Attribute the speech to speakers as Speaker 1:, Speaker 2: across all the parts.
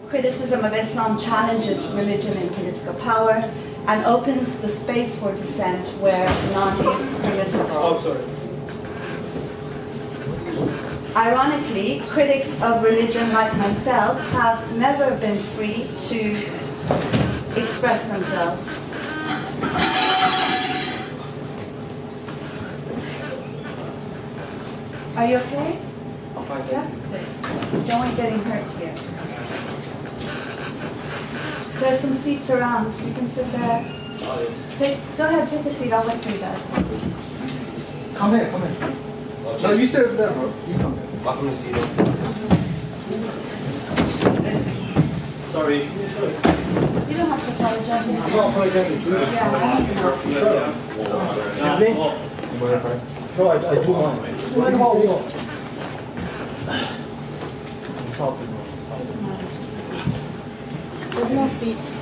Speaker 1: Criticism of Islam challenges religion and political power and opens the space for dissent where none is permissible.
Speaker 2: Oh, sorry.
Speaker 1: Ironically, critics of religion like myself have never been free to express themselves. Are you okay?
Speaker 2: I'm fine.
Speaker 1: Yeah? Good. Don't want you getting hurt here. There's some seats around. You can sit there. Go ahead, take a seat. I'll wait for you guys.
Speaker 2: Come here, come here. No, you stay over there, bro. You come here. Sorry.
Speaker 1: You don't have to apologize.
Speaker 2: I'm not apologizing.
Speaker 1: Yeah.
Speaker 2: Sure. Excuse me? No, I do mind. Insulted.
Speaker 1: There's no seats.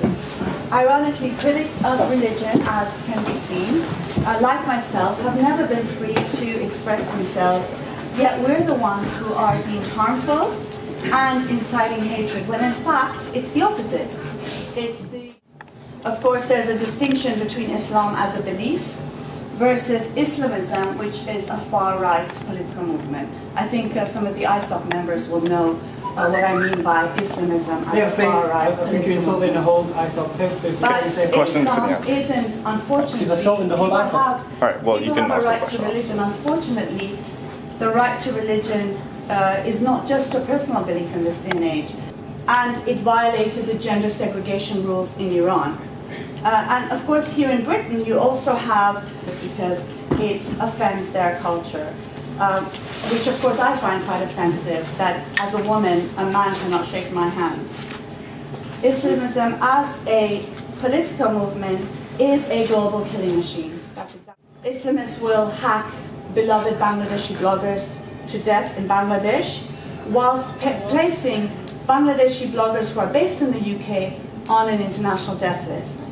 Speaker 1: Ironically, critics of religion, as can be seen, like myself, have never been free to express themselves, yet we're the ones who are deemed harmful and inciting hatred, when in fact, it's the opposite. Of course, there's a distinction between Islam as a belief versus Islamism, which is a far-right political movement. I think some of the ISOC members will know what I mean by Islamism as a far-right
Speaker 3: I think you're insulting the whole ISOC.
Speaker 1: But Islam isn't, unfortunately, people have a right to religion. Unfortunately, the right to religion is not just a personal belief in this day and age, and it violated the gender segregation rules in Iran. And of course, here in Britain, you also have, because it offends their culture, which of course I find quite offensive, that as a woman, a man cannot shake my hands. Islamism as a political movement is a global killing machine. That's exactly. Islamists will hack beloved Bangladeshi bloggers to death in Bangladesh, whilst placing Bangladeshi bloggers who are based in the UK on an international death list.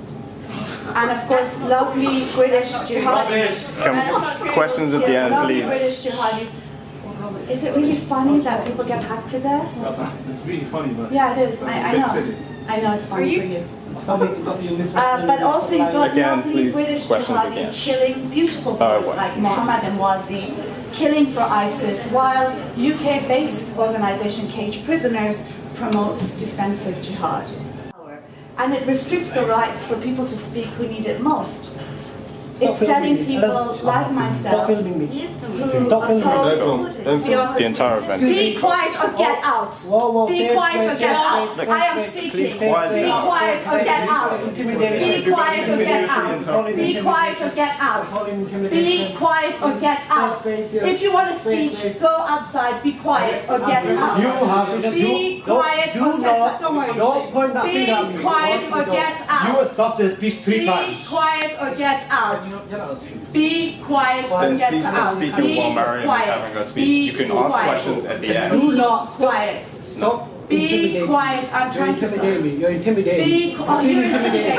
Speaker 1: And of course, lovely British jihadis.
Speaker 4: Questions at the end,
Speaker 1: lovely
Speaker 4: please.
Speaker 1: British jihadis. Is it really funny that people get hacked to death?
Speaker 2: It's really funny, but
Speaker 1: yeah, it is. I know. I know it's funny for you. But also you've got lovely British jihadis killing beautiful boys like Maryam Namazie, killing for ISIS, while UK-based organisation Cage Prisoners promotes defensive jihad. And it restricts the rights for people to speak who need it most. It's telling people like myself who oppose
Speaker 4: the entire event.
Speaker 1: Be quiet or get out. Be quiet or get out. I am speaking. Be quiet or get out. Be quiet or get out. Be quiet or get out. Be quiet or get out. If you want to speak, go outside. Be quiet or get out. Be quiet or get out. Don't worry.
Speaker 3: Don't point that finger at me.
Speaker 1: Be quiet or get out.
Speaker 3: You will stop the speech 3 times.
Speaker 1: Be quiet or get out. Be quiet or get
Speaker 4: Please
Speaker 1: out.
Speaker 4: don't speak while Maryam is having her speech. You can ask questions at the end.
Speaker 3: Do not
Speaker 1: quiet.
Speaker 3: Stop.
Speaker 1: Be quiet. I'm trying to
Speaker 3: intimidate me. You're intimidating me.
Speaker 1: You're intimidated.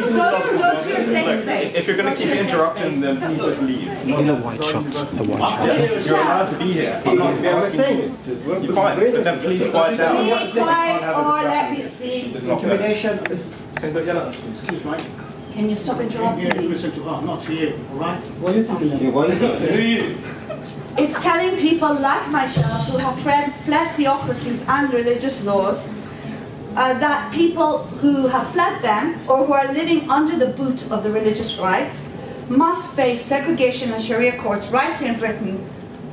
Speaker 1: Go to your safe space.
Speaker 4: If you're going to keep interrupting, then please just leave.
Speaker 5: The white shot. The white shot.
Speaker 4: Yes, you're allowed to be here. I'm not asking you. You're fine, but then please quiet down.
Speaker 1: Be quiet or let me see.
Speaker 3: Intimidation.
Speaker 1: Can you stop interrupting me?
Speaker 6: Listen to her, not to you, alright?
Speaker 3: What are you thinking?
Speaker 2: who are you?
Speaker 1: It's telling people like myself who have fled theocracies and religious laws that people who have fled them or who are living under the boot of the religious right must face segregation and Sharia courts right here in Britain.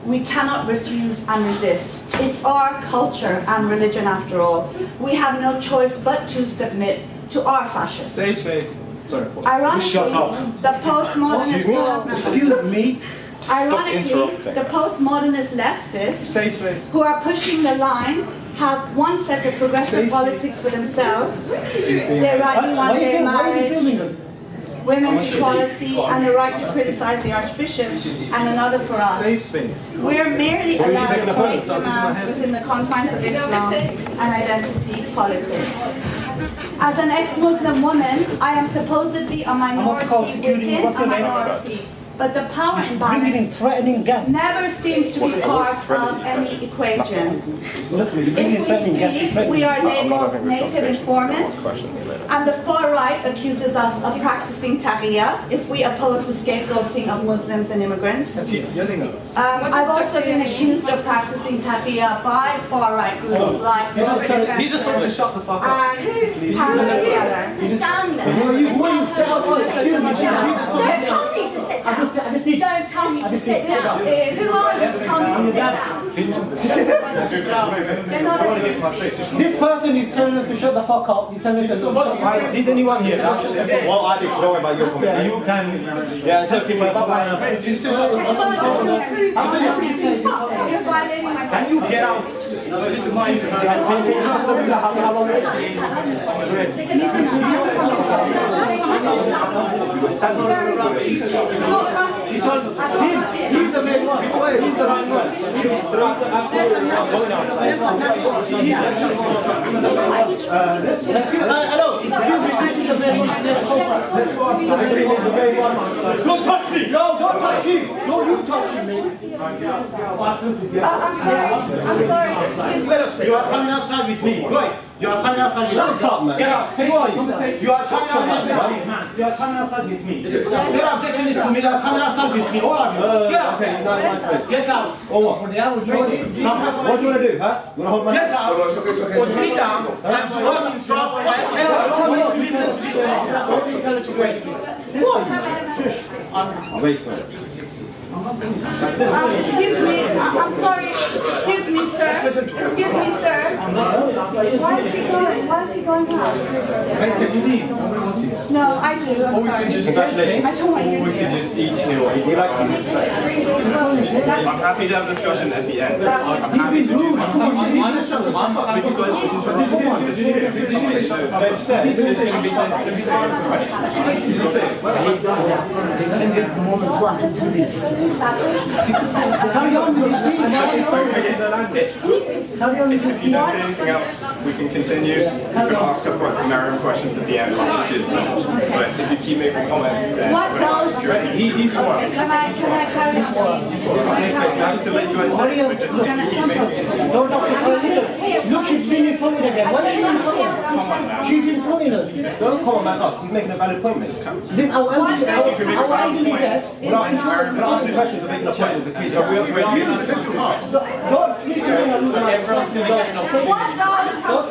Speaker 1: We cannot refuse and resist. It's our culture and religion after all. We have no choice but to submit to our fascists.
Speaker 2: Safe space. Sorry.
Speaker 1: Ironically, the postmodernist the postmodernist leftists who are pushing the line have one set of progressive politics for themselves. They rightly want gay marriage, women's equality, and the right to criticize the Archbishop, and another for us.
Speaker 2: Safe space.
Speaker 1: We're merely allowed to make demands within the confines of Islam and identity politics. As an ex-Muslim woman, I am supposedly a minority within a minority. but the power
Speaker 3: Bringing in
Speaker 1: imbalance
Speaker 3: threatening gas.
Speaker 1: never seems to be part of any equation.
Speaker 3: Literally, bringing in
Speaker 1: If
Speaker 3: threatening
Speaker 1: we
Speaker 3: gas.
Speaker 1: speak, we are labeled native informants, and the far right accuses us of practicing taqiyya if we oppose the scapegoating of Muslims and immigrants.
Speaker 2: Keep yelling at us.
Speaker 1: I've also been accused of practicing taqiyya by far right groups like
Speaker 2: He just told you to shut the fuck up.
Speaker 1: and Hamad.
Speaker 7: To stand there and tell her to sit down. Don't tell me to sit down. Don't tell me to sit down. Who are you to tell me to sit down?
Speaker 1: They're not accused.
Speaker 3: This person is telling us to shut the fuck up. He's telling us to shut up.
Speaker 4: Did anyone here? Well, I didn't know about your comment. You can. Yeah, so keep my bye.
Speaker 2: Did you say shut the fuck up?
Speaker 1: You're violating my
Speaker 4: Can you get out? No, this is my.
Speaker 3: He's the main one. He's the right one. Hello.
Speaker 4: Don't touch me!
Speaker 3: No, don't touch him. No, you touching me.
Speaker 1: I'm sorry. Excuse me.
Speaker 4: You are coming outside with me. Right. You are coming outside with me.
Speaker 3: Shut up, man.
Speaker 4: Get out. Who are you? You are coming outside with me, man. You are coming outside with me. Your objection is to me. You are coming outside with me. All of you. Get out.
Speaker 3: Okay, no, that's good.
Speaker 4: Get out.
Speaker 3: Or what? What do you want to do, huh? You want to hold my
Speaker 4: Get out. Or sit down and do not interrupt my listen to this talk. Wait, sir.
Speaker 1: Excuse me, I'm sorry. Excuse me, sir. Excuse me, sir. Why is he going? Why is he going out?
Speaker 2: Can you leave? Nobody wants you.
Speaker 1: No, I do. I'm sorry.
Speaker 4: Congratulations.
Speaker 1: I don't want you.
Speaker 4: We could just each hear what you like. I'm happy to have a discussion at the end. I'm happy to do that. But you guys can If you don't say anything else, we can continue. You can ask a Maryam questions at the end once it is finished. But if you keep making comments, then
Speaker 1: What goes?
Speaker 4: he's sworn.
Speaker 1: Can I carry on?
Speaker 4: Happy to let you guys know, but just keep making
Speaker 3: Don't talk to her. Look, she's being insulted again. Why is she insulting? She's insulting us.
Speaker 4: Don't call him at us. He's making a valid point.
Speaker 3: This our elderly guest.
Speaker 4: We're not asking questions or making a point as a case. Don't
Speaker 3: Please, everyone's still going on.
Speaker 1: What goes from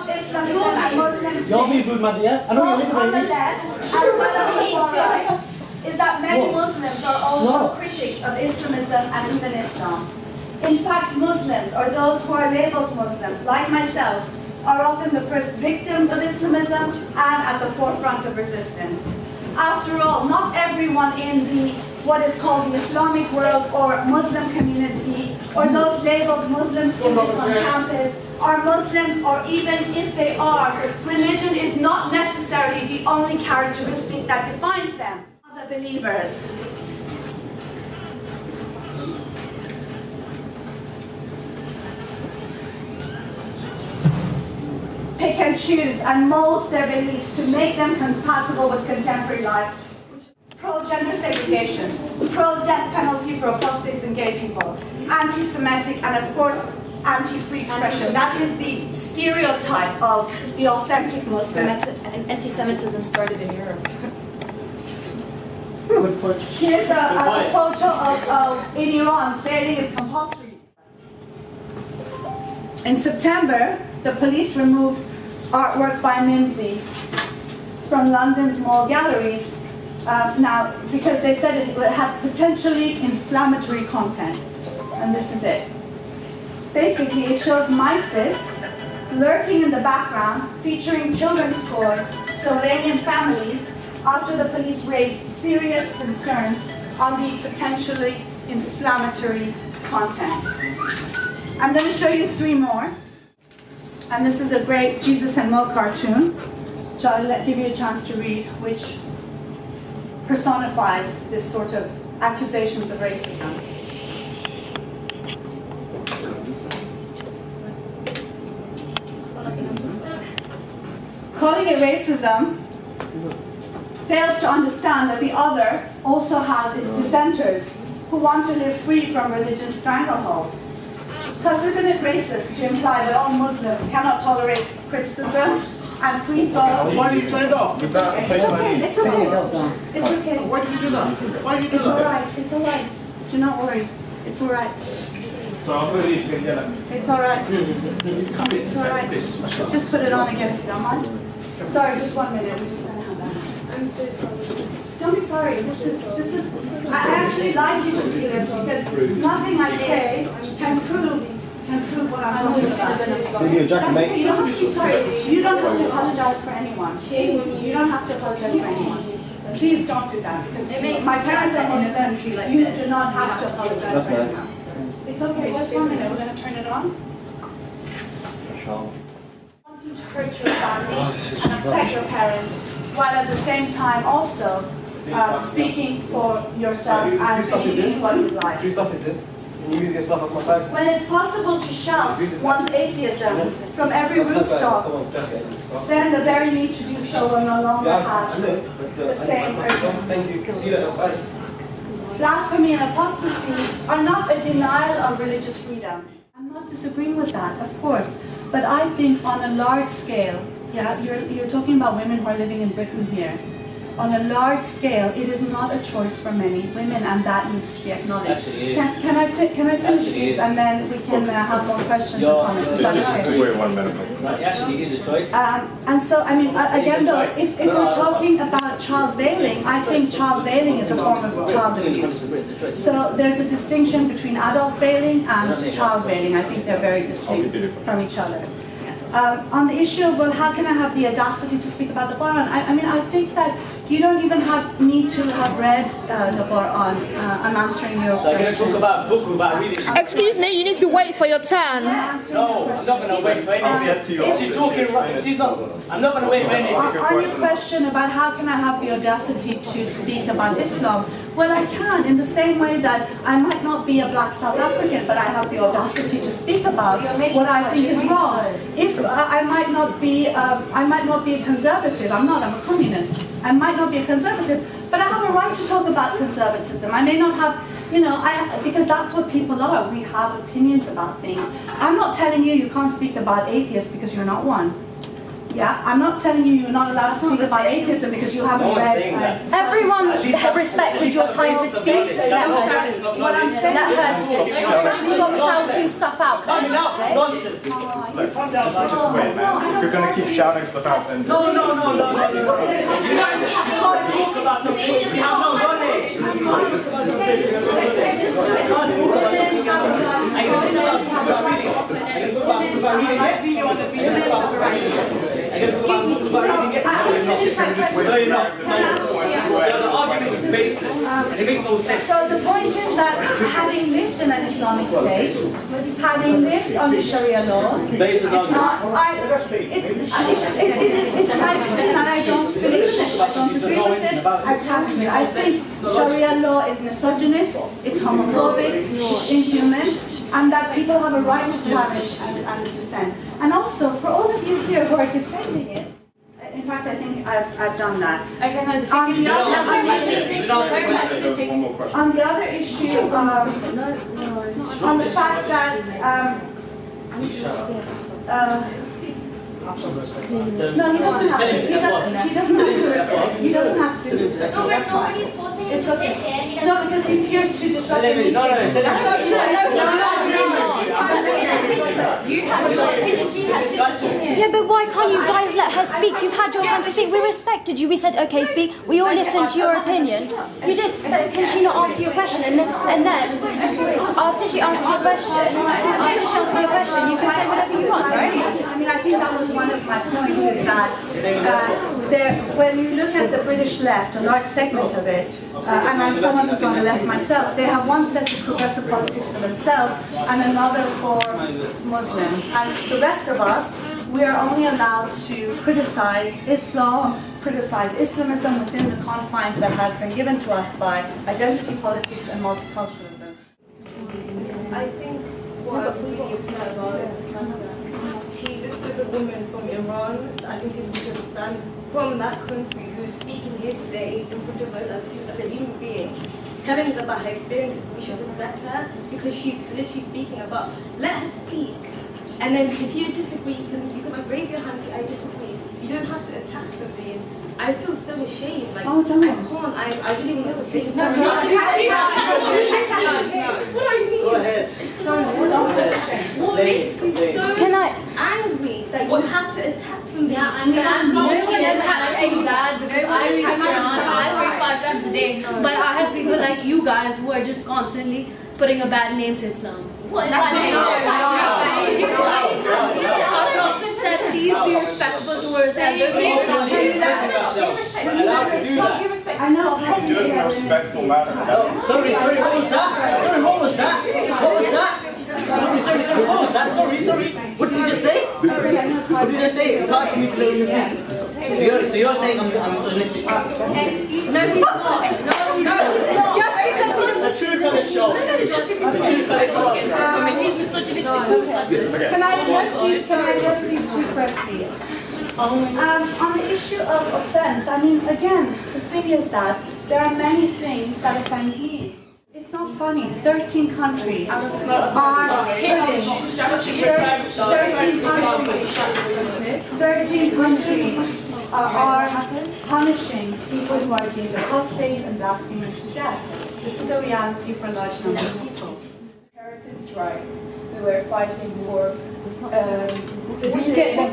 Speaker 1: Islamism and Muslims
Speaker 3: You're being rude, man, yeah? I know you're
Speaker 1: on the
Speaker 3: living
Speaker 1: left as well as the far right is that many Muslims are also critics of Islamism and even Islam. In fact, Muslims, or those who are labeled Muslims, like myself, are often the first victims of Islamism and at the forefront of resistance. After all, not everyone in the what is called the Islamic world or Muslim community, or those labeled Muslim students on campus, are Muslims, or even if they are, religion is not necessarily the only characteristic that defines them. Other believers. Pick and choose and mold their beliefs to make them compatible with contemporary life. Pro-gender segregation, pro-death penalty for apostates and gay people, anti-Semitic, and of course, anti-free expression. That is the stereotype of the authentic Muslim.
Speaker 7: Anti-Semitism started in Europe.
Speaker 1: Here's a photo of in Iran, bathing is compulsory. In September, the police removed artwork by Namazie from London's mall galleries now because they said it had potentially inflammatory content. And this is it. Basically, it shows mice lurking in the background, featuring children's toys, Sylvanian families, after the police raised serious concerns on the potentially inflammatory content. I'm going to show you 3 more. And this is a great Jesus and Mo cartoon, which I'll give you a chance to read, which personifies this sort of accusations of racism. Calling it racism fails to understand that the other also has its dissenters who want to live free from religious stranglehold. Because isn't it racist to imply that all Muslims cannot tolerate criticism and free thought?
Speaker 6: Why did you turn it off?
Speaker 1: It's okay, it's okay. It's okay.
Speaker 6: Why did you do that? Why did you do
Speaker 1: It's
Speaker 6: that?
Speaker 1: alright, it's alright. Do not worry. It's alright.
Speaker 2: So I'm going to leave you again.
Speaker 1: It's alright. It's alright. Just put it on again if you don't mind. Sorry, just 1 minute. We're just going to have that. I'm so sorry. Don't be sorry. This is. I actually like you to see this because nothing I say can prove what I'm talking about. That's okay. You don't have to be sorry. You don't have to apologize for anyone. You don't have to apologize for anyone. Please don't do that because my parents are Muslim. You do not have to apologize for anyone. It's okay. Just 1 minute. We're going to turn it on. Wanting to hurt your family and upset your parents, while at the same time also speaking for yourself and believing what you like. When it's possible to shout one's atheism from every rooftop, then the very need to do so will no longer have the same urgency. Blasphemy and apostasy are not a denial of religious freedom. I'm not disagreeing with that, of course, but I think on a large scale, yeah, you're talking about women who are living in Britain here. On a large scale, it is not a choice for many women, and that needs to be acknowledged. Can I finish, please, and then we can have more questions and comments? Is that okay?
Speaker 4: Wait 1 minute.
Speaker 8: It actually is a choice.
Speaker 1: And so, I mean, again, though, if we're talking about child veiling, I think child veiling is a form of child abuse. So there's a distinction between adult veiling and child veiling. I think they're very distinct from each other. On the issue of, well, how can I have the audacity to speak about the Quran? I mean, I think that you don't even need to have read the Quran. I'm answering your
Speaker 8: So I'm going to
Speaker 1: question.
Speaker 8: talk about a book about reading.
Speaker 9: Excuse me, you need to wait for your turn.
Speaker 8: No, I'm not going to wait for anything. She's talking, I'm not going to wait for anything.
Speaker 1: On your question about how can I have the audacity to speak about Islam, well, I can in the same way that I might not be a black South African, but I have the audacity to speak about what I think is wrong. If I might not be a conservative. I'm not. I'm a communist. I might not be a conservative, but I have a right to talk about conservatism. I may not have, you know, because that's what people are. We have opinions about things. I'm not telling you you can't speak about atheists because you're not one. Yeah, I'm not telling you you're not allowed to speak about atheism because you haven't read.
Speaker 7: Everyone respected your time to speak.
Speaker 1: What I'm saying,
Speaker 7: Let her speak. Stop shouting stuff out.
Speaker 8: Coming out, nonsense.
Speaker 4: Just wait, man. If you're going to keep shouting stuff out, then...
Speaker 8: No. You can't talk about something. We have no knowledge. You can't talk about something. Are you going to talk about reading? Are you going to talk about reading? It makes no sense.
Speaker 1: So the point is that having lived in an Islamic state, having lived under Sharia law, it's my opinion and I don't believe in it. I don't agree with it. I think Sharia law is misogynist, it's homophobic, it's inhuman, and that people have a right to challenge and dissent. And also, for all of you here who are defending it, in fact, I think I've done that. On the other issue, on the fact that no, he doesn't have to. He doesn't have to.
Speaker 7: No,
Speaker 1: That's fine.
Speaker 7: nobody's forcing him
Speaker 1: It's
Speaker 7: to
Speaker 1: okay.
Speaker 7: sit here.
Speaker 1: No, because he's here to disrupt the meeting.
Speaker 7: Yeah, but why can't you guys let her speak? You've had your time to speak. We respected you. We said, okay, speak. We all listened to your opinion. You did. But can she not answer your question? And then after she answers your question, you can say whatever you want, right?
Speaker 1: I mean, I think that was one of my points is that when you look at the British left, a large segment of it, and I'm someone who's on the left myself, they have one set of progressive politics for themselves and another for Muslims. And the rest of us, we are only allowed to criticize Islam, criticize Islamism within the confines that has been given to us by identity politics and multiculturalism.
Speaker 10: I think what we need to know about it, this is a woman from Iran, I think people should understand, from that country who's speaking here today in front of us as a human being, telling us about her experiences. We should respect her because she's literally speaking about. Let her speak. And then if you disagree, you can like raise your hand and say, I disagree. You don't have to attack something. I feel so ashamed. Like, I really want to say
Speaker 7: What do you mean?
Speaker 8: Go ahead.
Speaker 10: Sorry, what makes you so angry that you have to attack somebody?
Speaker 11: Yeah, I'm not attacking bad because I read the Quran. I read 5 times a day. But I have people like you guys who are just constantly putting a bad name to Islam. Our Prophet said, please be respectful towards elders.
Speaker 1: I know.
Speaker 4: You do it in a respectful manner.
Speaker 8: Sorry, what was that? Sorry, what was that? What was that? Sorry, what was that? Sorry. What did you just say? What did you just say? It's hard for me to know you speak. So you're saying I'm misogynistic?
Speaker 11: No, he's not. No. Just because he
Speaker 8: The truth on the show. The truth on the show.
Speaker 1: Can I address these two first, please? On the issue of offense, I mean, again, the thing is that there are many things that offend me. It's not funny. 13 countries are punishing people who are being apostates and blasphemers to death. This is a reality for a large number of people.
Speaker 10: Inheritance right. We were fighting for.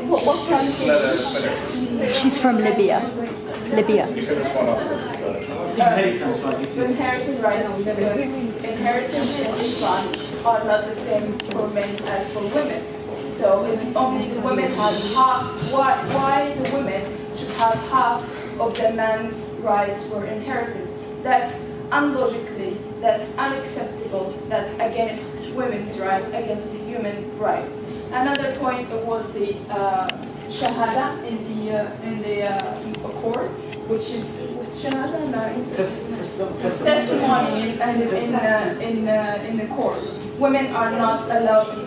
Speaker 1: What country?
Speaker 7: She's from Libya.
Speaker 10: Inheritance rights, because inheritance and Islam are not the same for men as for women. So it's only the women have half. Why the women should have half of the man's rights for inheritance? That's unlogically, that's unacceptable, that's against women's rights, against the human rights. Another point was the shahada in the court, which is shahada testimony in the court. Women are not allowed to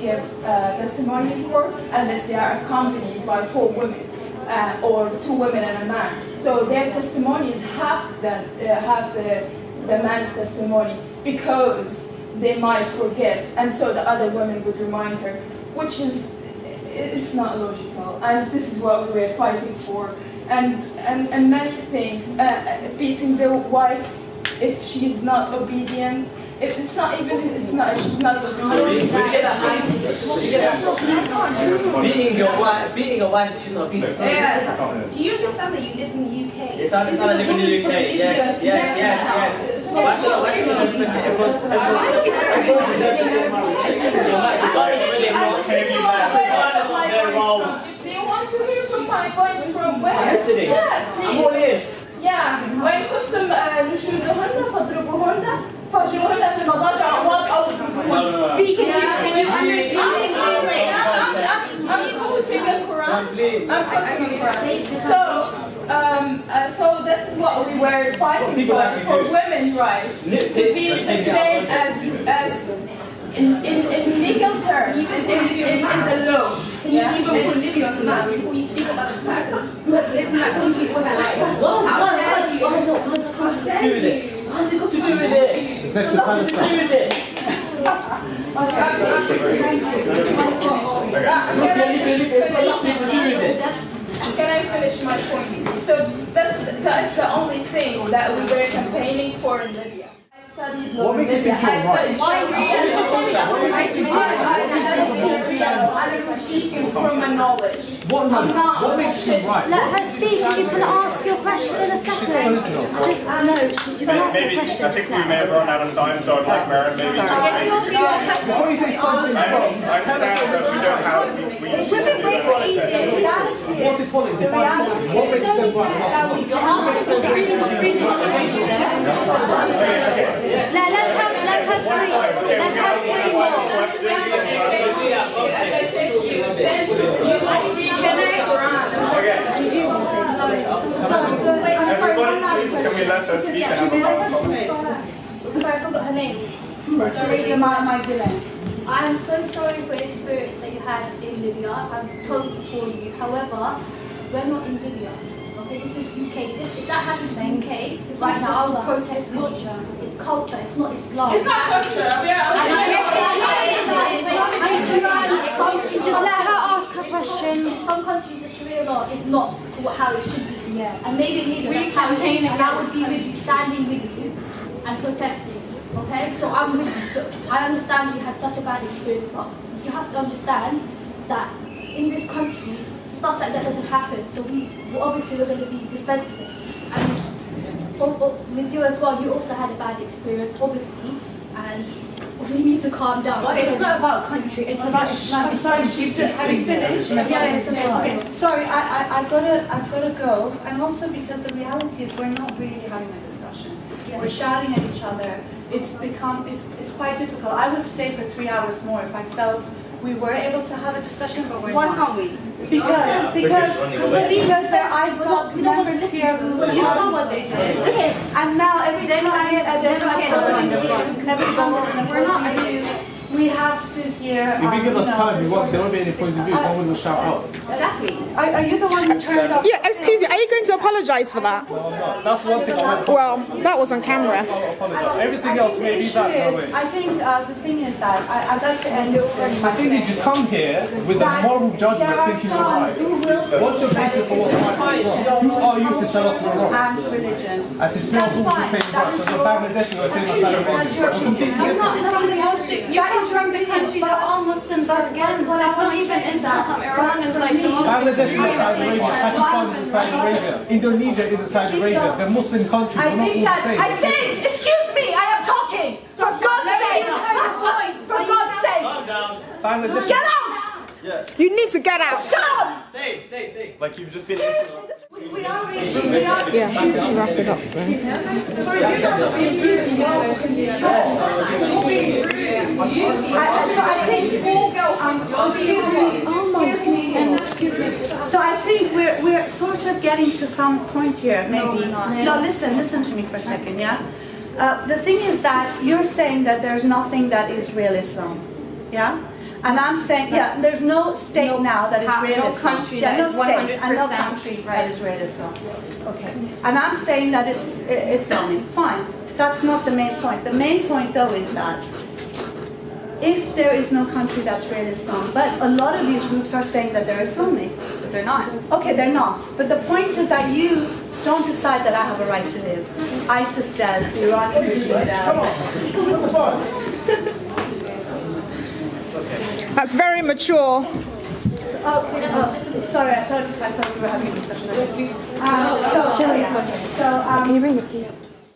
Speaker 10: give testimony in court unless they are accompanied by 4 women or 2 women and a man. So their testimony is half the man's testimony because they might forget, and so the other women would remind her, which is it's not logical. And this is what we were fighting for. And many things, beating the wife if she's not obedient. If it's not even, she's not obedient.
Speaker 8: Beating a wife if she's not obedient.
Speaker 10: Yes. Do you understand that you live in the UK?
Speaker 8: Yes, I understand I live in the UK. Yes. Why should I respect it? Everyone deserves the same amount of respect.
Speaker 10: Do you want to hear from my point from where?
Speaker 8: Yes, it is.
Speaker 10: Yes,
Speaker 8: I'm all ears.
Speaker 10: Yeah. وإن خفتم نشوزهن فاضربوهن فاهجروهن في المضاجع أو اضربوهن.
Speaker 11: Speaking, can you understand?
Speaker 10: I'm quoting the Quran. I'm quoting the Quran. So that is what we were fighting for women's rights to be the same as in legal terms, in the law. Yeah. Even before you speak about the fact that you have lived in that country for your life.
Speaker 8: How's it got to do with it? It's next to Palestine.
Speaker 10: Can I finish my point? So that's the only thing that we were campaigning for in Libya.
Speaker 2: What makes you think you're right?
Speaker 10: I'm speaking from my knowledge.
Speaker 2: What knowledge? What makes you right?
Speaker 7: Let her speak. You can ask your question in a second. Just no. You can ask the
Speaker 4: Maybe,
Speaker 7: question
Speaker 4: I think we may have run out of time, so I'd like Maryam maybe to...
Speaker 2: Before you say something,
Speaker 4: I understand that we don't have...
Speaker 2: what's it called? Define what makes them right?
Speaker 7: Let's have 3. Let's have 3 more.
Speaker 4: Everybody, please, can we let her speak and have a conversation?
Speaker 11: Sorry, I forgot her name.
Speaker 1: My villain.
Speaker 11: I'm so sorry for your experience that you had in Libya. I'm totally for you. However, we're not in Libya. Okay, this is UK. If that happened in the UK, right now I would protest with you. It's culture, it's not Islam.
Speaker 10: It's not culture.
Speaker 7: Just let her ask her question.
Speaker 11: In some countries, the Sharia law is not how it should be.
Speaker 7: Yeah.
Speaker 11: And maybe
Speaker 10: We
Speaker 11: that's how it
Speaker 10: campaign
Speaker 11: is, and I would
Speaker 10: against
Speaker 11: be with you, standing with you, and protesting. Okay, so I'm with you. I understand you had such a bad experience, but you have to understand that in this country, stuff like that doesn't happen. So we're obviously going to be defensive. And with you as well, you also had a bad experience, obviously, and we need to calm down.
Speaker 1: It's not about country, it's about Islam.
Speaker 10: I'm sorry, she's still having finished.
Speaker 11: Yeah, it's okay.
Speaker 1: Sorry, I've got to go, and also because the reality is we're not really having a discussion. We're shouting at each other. It's quite difficult. I would stay for 3 hours more if I felt we were able to have a discussion, but we're not.
Speaker 10: Why can't we?
Speaker 1: Because there are ISOC members here who you saw what they did.
Speaker 7: Okay.
Speaker 1: And now every time there's a closing the book, every time there's an opposing view, we have to hear.
Speaker 2: If you give us time, there won't be any points of view. Someone will shout out.
Speaker 1: Exactly. Are you the one who turned off?
Speaker 9: Yeah, excuse me, are you going to apologise for that?
Speaker 2: No, that's one thing I want to
Speaker 9: Well, that was on camera.
Speaker 2: apologize. Everything else may be that way.
Speaker 1: I think the thing is that I'd like to end it with
Speaker 2: The thing is, you come here with a moral judgment thinking you're right. What's your basis for what's right and wrong? Who are you to tell us we're wrong?
Speaker 1: and religion.
Speaker 2: And to smell all the same brush. So the Bangladeshi are saying us like
Speaker 1: That's your opinion.
Speaker 11: You're not from the Muslim. You're from the country that all Muslims are against.
Speaker 1: But
Speaker 11: It's not even Islam. Iran is like the most.
Speaker 2: Bangladesh is Saudi Arabia, Pakistan is Saudi Arabia, Indonesia is Saudi Arabia. They're Muslim countries,
Speaker 1: I
Speaker 2: we're not
Speaker 1: think
Speaker 2: all the
Speaker 1: that
Speaker 2: same.
Speaker 1: excuse me, I am talking. For God's sake, for God's sake,
Speaker 2: Bangladesh.
Speaker 1: get out.
Speaker 9: You need to get out.
Speaker 1: Shut up.
Speaker 8: Stay.
Speaker 4: Like you've just been.
Speaker 1: We are reaching.
Speaker 9: Yeah, she should wrap it up then.
Speaker 1: So I think we're sort of getting to some point here, maybe. No, listen to me for a second, yeah? The thing is that you're saying that there's nothing that is real Islam, yeah? And I'm saying, yeah, there's no state now that is real
Speaker 10: no
Speaker 1: Islam.
Speaker 10: country
Speaker 1: Yeah,
Speaker 10: that
Speaker 1: no
Speaker 10: is
Speaker 1: state and no
Speaker 10: 100%
Speaker 1: country
Speaker 10: right.
Speaker 1: that is real Islam. Okay. And I'm saying that it's Islamic. Fine. That's not the main point. The main point, though, is that if there is no country that's real Islam, but a lot of these groups are saying that they're Islamic.
Speaker 10: But they're not.
Speaker 1: Okay, they're not. But the point is that you don't decide that I have a right to live. ISIS does, the Iranian regime does.
Speaker 9: That's very mature.
Speaker 1: Sorry, I thought we were having a discussion.
Speaker 7: Can you bring it, please?